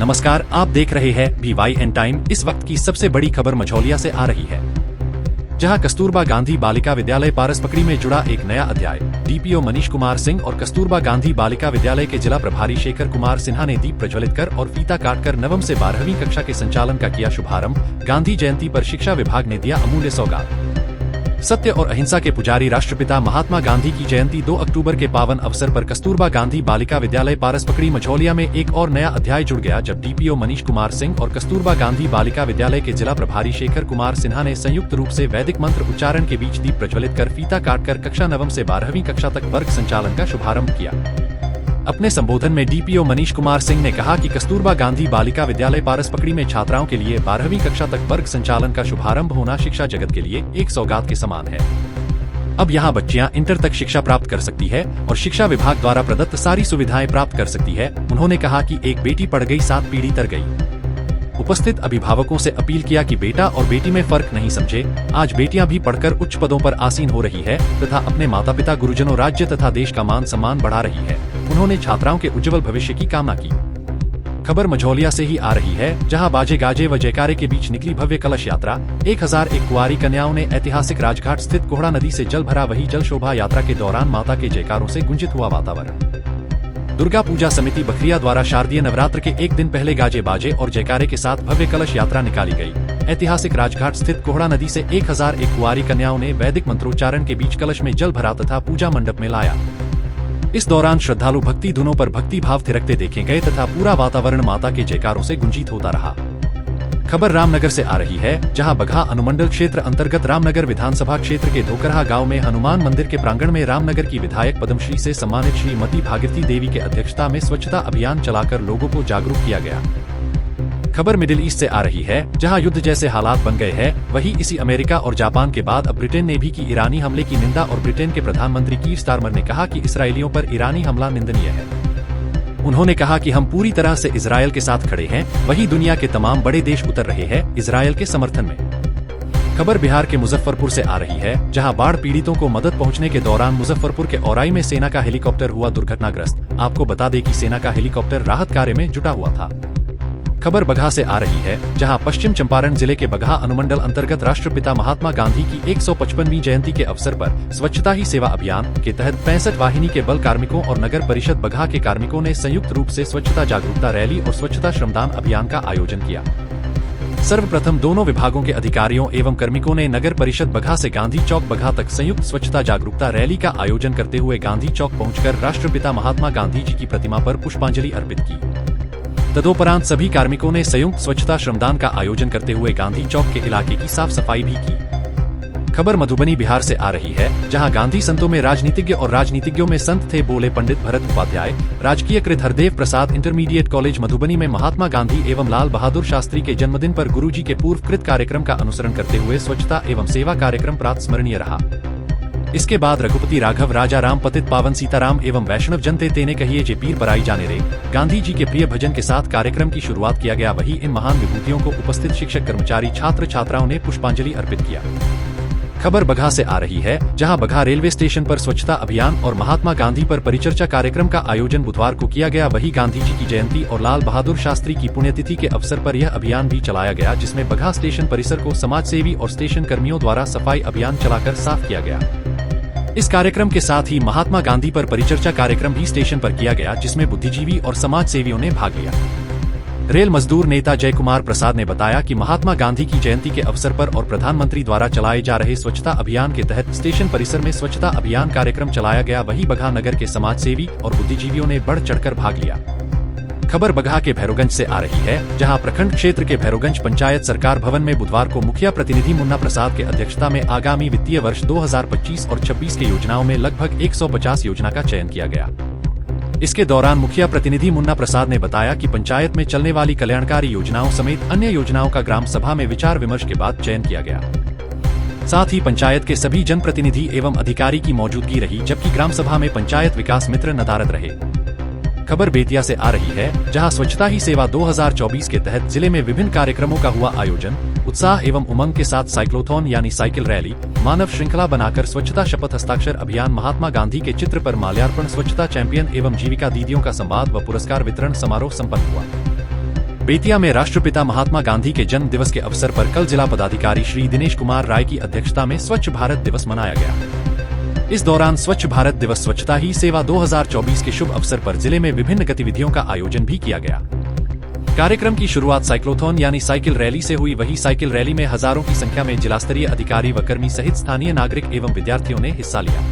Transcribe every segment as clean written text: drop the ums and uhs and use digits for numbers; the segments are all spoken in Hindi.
नमस्कार, आप देख रहे हैं BYN टाइम। इस वक्त की सबसे बड़ी खबर मझौलिया से आ रही है, जहां कस्तूरबा गांधी बालिका विद्यालय पारसपकड़ी में जुड़ा एक नया अध्याय। DPO मनीष कुमार सिंह और कस्तूरबा गांधी बालिका विद्यालय के जिला प्रभारी शेखर कुमार सिन्हा ने दीप प्रज्वलित कर और फीता काटकर नवम से 12वीं कक्षा के संचालन का किया शुभारंभ। गांधी जयंती पर शिक्षा विभाग ने दिया अमूल्य सौगात। सत्य और अहिंसा के पुजारी राष्ट्रपिता महात्मा गांधी की जयंती 2 अक्टूबर के पावन अवसर पर कस्तूरबा गांधी बालिका विद्यालय पारसपकड़ी मझौलिया में एक और नया अध्याय जुड़ गया, जब DPO मनीष कुमार सिंह और कस्तूरबा गांधी बालिका विद्यालय के जिला प्रभारी शेखर कुमार सिन्हा ने संयुक्त रूप से वैदिक मंत्र उच्चारण के बीच दीप प्रज्वलित कर फीता काटकर कक्षा नवम से 12वीं कक्षा तक वर्ग संचालन का शुभारंभ किया। अपने संबोधन में DPO मनीष कुमार सिंह ने कहा कि कस्तूरबा गांधी बालिका विद्यालय पारसपकड़ी में छात्राओं के लिए 12वीं कक्षा तक वर्ग संचालन का शुभारंभ होना शिक्षा जगत के लिए एक सौगात के समान है। अब यहां बच्चियां इंटर तक शिक्षा प्राप्त कर सकती है और शिक्षा विभाग द्वारा प्रदत्त सारी सुविधाएं प्राप्त कर सकती है। उन्होंने कहा कि एक बेटी पढ़ गई 7 पीढ़ी तर गई। उपस्थित अभिभावकों से अपील किया कि बेटा और बेटी में फर्क नहीं समझे। आज बेटियां भी पढ़कर उच्च पदों पर आसीन हो रही है तथा अपने माता पिता, गुरुजनों, राज्य तथा देश का मान सम्मान बढ़ा रही है। उन्होंने छात्राओं के उज्जवल भविष्य की कामना की। खबर मझौलिया से ही आ रही है, जहां बाजे गाजे व जयकारे के बीच निकली भव्य कलश यात्रा। 1001 कुंवारी कन्याओं ने ऐतिहासिक राजघाट स्थित कोहड़ा नदी से जल भरा। वही जल शोभा यात्रा के दौरान माता के जयकारों से गुंजित हुआ वातावरण। दुर्गा पूजा समिति बखरिया द्वारा शारदीय नवरात्र के एक दिन पहले गाजे बाजे और जयकारे के साथ भव्य कलश यात्रा निकाली गई। ऐतिहासिक राजघाट स्थित कोहड़ा नदी से 1001 कुंवारी कन्याओं ने वैदिक मंत्रोच्चारण के बीच कलश में जल भरा तथा पूजा मंडप में लाया। इस दौरान श्रद्धालु भक्ति धुनों पर भक्ति भाव थिरकते देखे गए तथा पूरा वातावरण माता के जयकारों से गुंजित होता रहा। खबर रामनगर से आ रही है, जहां बगहा अनुमंडल क्षेत्र अंतर्गत रामनगर विधानसभा क्षेत्र के धोकरहा गांव में हनुमान मंदिर के प्रांगण में रामनगर की विधायक पद्मश्री से सम्मानित श्रीमती भागीरथी देवी के अध्यक्षता में स्वच्छता अभियान चलाकर लोगों को जागरूक किया गया। खबर मिडिल ईस्ट से आ रही है, जहां युद्ध जैसे हालात बन गए हैं। वहीं इसी अमेरिका और जापान के बाद अब ब्रिटेन ने भी की ईरानी हमले की निंदा और ब्रिटेन के प्रधानमंत्री कीर स्टारमर ने कहा कि इसराइलियों पर ईरानी हमला निंदनीय है। उन्होंने कहा कि हम पूरी तरह से इजरायल के साथ खड़े हैं। वहीं दुनिया के तमाम बड़े देश उतर रहे हैं इजरायल के समर्थन में। खबर बिहार के मुजफ्फरपुर से आ रही है, जहां बाढ़ पीड़ितों को मदद पहुंचने के दौरान मुजफ्फरपुर के औराई में सेना का हेलीकॉप्टर हुआ दुर्घटनाग्रस्त। आपको बता दें कि सेना का हेलीकॉप्टर राहत कार्य में जुटा हुआ था। खबर बगहा से आ रही है, जहां पश्चिम चंपारण जिले के बगहा अनुमंडल अंतर्गत राष्ट्रपिता महात्मा गांधी की 155वीं जयंती के अवसर पर स्वच्छता ही सेवा अभियान के तहत 65 वाहिनी के बल कार्मिकों और नगर परिषद बगहा के कार्मिकों ने संयुक्त रूप से स्वच्छता जागरूकता रैली और स्वच्छता श्रमदान अभियान का आयोजन किया। सर्वप्रथम दोनों विभागों के अधिकारियों एवं कार्मिकों ने नगर परिषद बगहा से गांधी चौक बगहा तक संयुक्त स्वच्छता जागरूकता रैली का आयोजन करते हुए गांधी चौक पहुंचकर राष्ट्रपिता महात्मा गांधी जी की प्रतिमा पर पुष्पांजलि अर्पित की। तदोपरांत सभी कार्मिकों ने संयुक्त स्वच्छता श्रमदान का आयोजन करते हुए गांधी चौक के इलाके की साफ सफाई भी की। खबर मधुबनी बिहार से आ रही है, जहां गांधी संतों में राजनीतिज्ञ और राजनीतिज्ञों में संत थे, बोले पंडित भरत उपाध्याय। राजकीय कृत हरदेव प्रसाद इंटरमीडिएट कॉलेज मधुबनी में महात्मा गांधी एवं लाल बहादुर शास्त्री के जन्मदिन पर गुरुजी के पूर्व कृत कार्यक्रम का अनुसरण करते हुए स्वच्छता एवं सेवा कार्यक्रम प्रात स्मरणीय रहा। इसके बाद रघुपति राघव, राजा राम, पतित पावन सीताराम एवं वैष्णव जनते तेने कहिए जे पीर पराई जाने रे गांधी जी के प्रिय भजन के साथ कार्यक्रम की शुरुआत किया गया। वहीं इन महान विभूतियों को उपस्थित शिक्षक, कर्मचारी, छात्र छात्राओं ने पुष्पांजलि अर्पित किया। खबर बगहा से आ रही है, जहां बगहा रेलवे स्टेशन पर स्वच्छता अभियान और महात्मा गांधी पर परिचर्चा कार्यक्रम का आयोजन बुधवार को किया गया। वहीं गांधी जी की जयंती और लाल बहादुर शास्त्री की पुण्यतिथि के अवसर पर यह अभियान भी चलाया गया, जिसमें बगहा स्टेशन परिसर को समाजसेवी और स्टेशन कर्मियों द्वारा सफाई अभियान चलाकर साफ किया गया। इस कार्यक्रम के साथ ही महात्मा गांधी पर परिचर्चा कार्यक्रम भी स्टेशन पर किया गया, जिसमें बुद्धिजीवी और समाज सेवियों ने भाग लिया। रेल मजदूर नेता जय कुमार प्रसाद ने बताया कि महात्मा गांधी की जयंती के अवसर पर और प्रधानमंत्री द्वारा चलाए जा रहे स्वच्छता अभियान के तहत स्टेशन परिसर में स्वच्छता अभियान कार्यक्रम चलाया गया। वहीं बगहा नगर के समाज सेवी और बुद्धिजीवियों ने बढ़ चढ़कर भाग लिया। खबर बगहा के भैरोगंज से आ रही है, जहां प्रखंड क्षेत्र के भैरोगंज पंचायत सरकार भवन में बुधवार को मुखिया प्रतिनिधि मुन्ना प्रसाद के अध्यक्षता में आगामी वित्तीय वर्ष 2025 और 26 के योजनाओं में लगभग 150 योजना का चयन किया गया। इसके दौरान मुखिया प्रतिनिधि मुन्ना प्रसाद ने बताया कि पंचायत में चलने वाली कल्याणकारी योजनाओं समेत अन्य योजनाओं का ग्राम सभा में विचार विमर्श के बाद चयन किया गया। साथ ही पंचायत के सभी जनप्रतिनिधि एवं अधिकारी की मौजूदगी रही, जबकि ग्राम सभा में पंचायत विकास मित्र नदारद रहे। खबर बेतिया से आ रही है, जहां स्वच्छता ही सेवा 2024 के तहत जिले में विभिन्न कार्यक्रमों का हुआ आयोजन। उत्साह एवं उमंग के साथ साइक्लोथॉन यानी साइकिल रैली, मानव श्रृंखला बनाकर स्वच्छता शपथ, हस्ताक्षर अभियान, महात्मा गांधी के चित्र पर माल्यार्पण, स्वच्छता चैंपियन एवं जीविका दीदियों का संवाद व पुरस्कार वितरण समारोह संपन्न हुआ। बेतिया में राष्ट्रपिता महात्मा गांधी के जन्म दिवस के अवसर पर कल जिला पदाधिकारी श्री दिनेश कुमार राय की अध्यक्षता में स्वच्छ भारत दिवस मनाया गया। इस दौरान स्वच्छ भारत दिवस स्वच्छता ही सेवा 2024 के शुभ अवसर पर जिले में विभिन्न गतिविधियों का आयोजन भी किया गया। कार्यक्रम की शुरुआत साइक्लोथॉन यानी साइकिल रैली से हुई। वही साइकिल रैली में हजारों की संख्या में जिला स्तरीय अधिकारी व कर्मी सहित स्थानीय नागरिक एवं विद्यार्थियों ने हिस्सा लिया।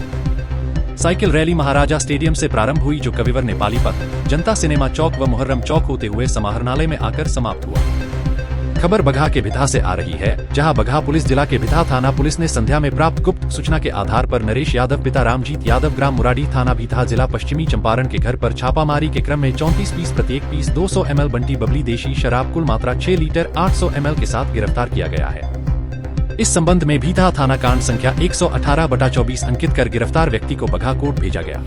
साइकिल रैली महाराजा स्टेडियम से प्रारंभ हुई, जो कविवर नेपाली पथ, जनता सिनेमा चौक व मुहर्रम चौक होते हुए समाहरणालय में आकर समाप्त हुआ। खबर बगहा के भिथा से आ रही है, जहां बगहा पुलिस जिला के भिथा थाना पुलिस ने संध्या में प्राप्त गुप्त सूचना के आधार पर नरेश यादव पिता रामजीत यादव ग्राम मुराडी थाना भिथा जिला पश्चिमी चंपारण के घर पर छापामारी के क्रम में 34 पीस प्रत्येक पीस 200 ml बंटी बबली देशी शराब कुल मात्रा 6 लीटर 800 ml के साथ गिरफ्तार किया गया है। इस संबंध में भिथा थाना कांड संख्या 118/24 अंकित कर गिरफ्तार व्यक्ति को बगहा कोर्ट भेजा गया।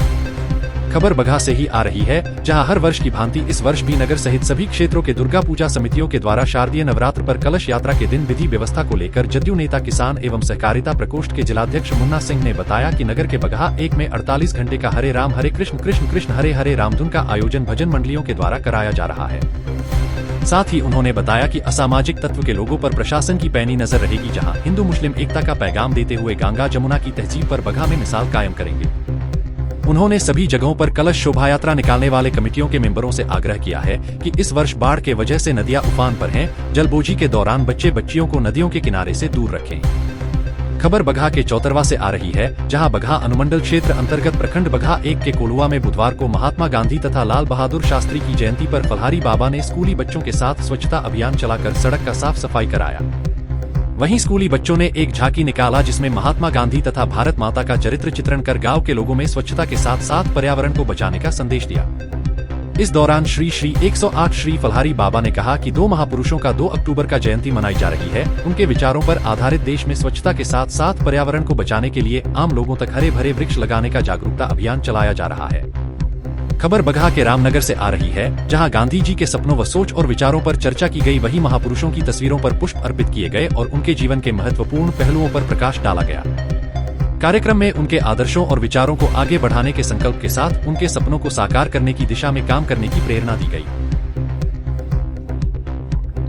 खबर बगहा से ही आ रही है, जहां हर वर्ष की भांति इस वर्ष भी नगर सहित सभी क्षेत्रों के दुर्गा पूजा समितियों के द्वारा शारदीय नवरात्र पर कलश यात्रा के दिन विधि व्यवस्था को लेकर जदयू नेता किसान एवं सहकारिता प्रकोष्ठ के जिलाध्यक्ष मुन्ना सिंह ने बताया कि नगर के बगहा 1 में 48 घंटे का हरे राम हरे कृष्ण कृष्ण कृष्ण हरे हरे रामधुन का आयोजन भजन मंडलियों के द्वारा कराया जा रहा है। साथ ही उन्होंने बताया कि असामाजिक तत्व के लोगों पर प्रशासन की पैनी नजर रहेगी, जहां हिंदू मुस्लिम एकता का पैगाम देते हुए गंगा जमुना की तहजीब पर बगहा में मिसाल कायम करेंगे। उन्होंने सभी जगहों पर कलश शोभा यात्रा निकालने वाले कमेटियों के मेंबरों से आग्रह किया है कि इस वर्ष बाढ़ के वजह से नदियां उफान पर हैं, जलबोझी के दौरान बच्चे बच्चियों को नदियों के किनारे से दूर रखें। खबर बगहा के चौतरवा से आ रही है, जहां बगहा अनुमंडल क्षेत्र अंतर्गत प्रखंड बगहा 1 के कोलुआ में बुधवार को महात्मा गांधी तथा लाल बहादुर शास्त्री की जयंती पर फलहारी बाबा ने स्कूली बच्चों के साथ स्वच्छता अभियान चलाकर सड़क का साफ सफाई कराया। वहीं स्कूली बच्चों ने एक झांकी निकाला, जिसमें महात्मा गांधी तथा भारत माता का चरित्र चित्रण कर गांव के लोगों में स्वच्छता के साथ साथ पर्यावरण को बचाने का संदेश दिया। इस दौरान श्री 108 श्री फलहारी बाबा ने कहा कि 2 महापुरुषों का 2 अक्टूबर का जयंती मनाई जा रही है। उनके विचारों पर आधारित देश में स्वच्छता के साथ साथ पर्यावरण को बचाने के लिए आम लोगों तक हरे भरे वृक्ष लगाने का जागरूकता अभियान चलाया जा रहा है। खबर बगहा के रामनगर से आ रही है, जहां गांधी जी के सपनों व सोच और विचारों पर चर्चा की गई। वहीं महापुरुषों की तस्वीरों पर पुष्प अर्पित किए गए और उनके जीवन के महत्वपूर्ण पहलुओं पर प्रकाश डाला गया। कार्यक्रम में उनके आदर्शों और विचारों को आगे बढ़ाने के संकल्प के साथ उनके सपनों को साकार करने की दिशा में काम करने की प्रेरणा दी गई।